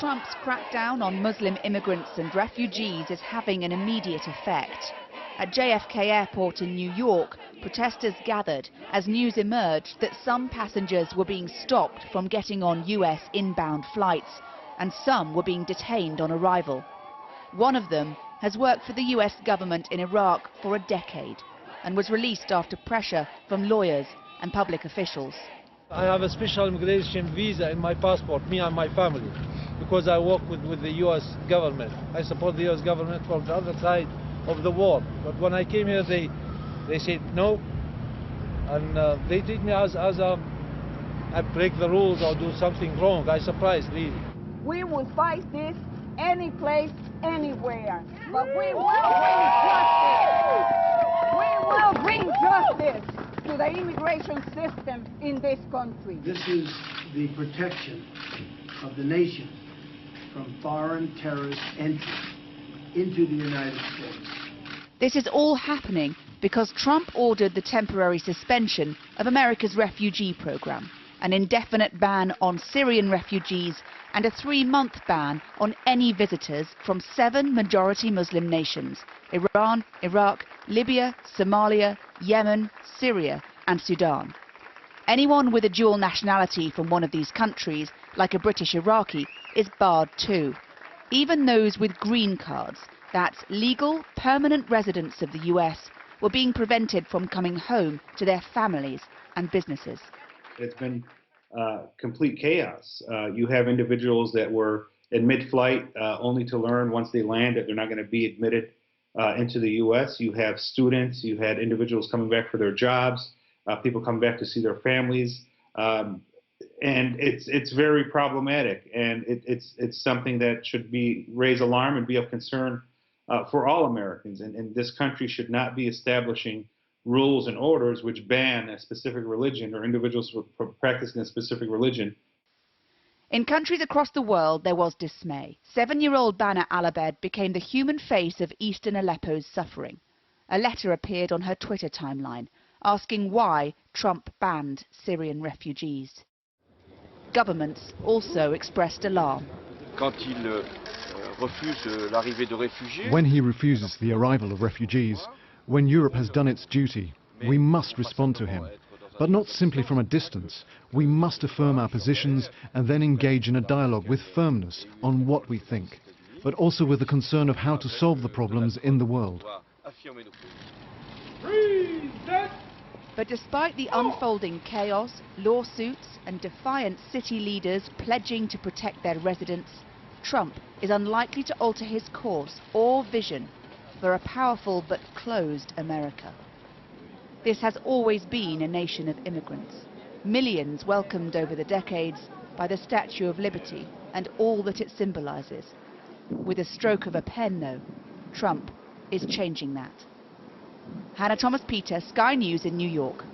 Trump's crackdown on Muslim immigrants and refugees is having an immediate effect. At JFK Airport in New York, protesters gathered as news emerged that some passengers were being stopped from getting on US inbound flights, and some were being detained on arrival. One of them has worked for the US government in Iraq for a decade and was released after pressure from lawyers and public officials. I have a special immigration visa in my passport, me and my family, because I work with the US government. I support the US government from the other side of the wall. But when I came here, they said no, and they treat me as I break the rules or do something wrong. I'm surprised, really. We will fight this any place, anywhere, but we will bring justice to the immigration system in this country. This is the protection of the nation from foreign terrorist entry into the United States. This is all happening because Trump ordered the temporary suspension of America's refugee program, an indefinite ban on Syrian refugees, and a 3-month ban on any visitors from 7 majority Muslim nations: Iran, Iraq, Libya, Somalia, Yemen, Syria and Sudan. Anyone with a dual nationality from one of these countries, like a British Iraqi, is barred too. Even those with green cards, that's legal, permanent residents of the US, were being prevented from coming home to their families and businesses. It's been complete chaos. You have individuals that were in mid-flight only to learn once they land that they're not going to be admitted into the U.S. You have students, you had individuals coming back for their jobs, people coming back to see their families, and it's very problematic, and it's something that should raise alarm and be of concern for all Americans, and this country should not be establishing rules and orders which ban a specific religion or individuals practicing a specific religion. In countries across the world, there was dismay. 7-year-old Bana Alabed became the human face of eastern Aleppo's suffering. A letter appeared on her Twitter timeline asking why Trump banned Syrian refugees. Governments also expressed alarm. When he refuses the arrival of refugees, when Europe has done its duty, we must respond to him. But not simply from a distance. We must affirm our positions and then engage in a dialogue with firmness on what we think, but also with the concern of how to solve the problems in the world. But despite the unfolding chaos, lawsuits and defiant city leaders pledging to protect their residents, Trump is unlikely to alter his course or vision for a powerful but closed America. This has always been a nation of immigrants, millions welcomed over the decades by the Statue of Liberty and all that it symbolizes. With a stroke of a pen, though, Trump is changing that. Hannah Thomas-Peter, Sky News in New York.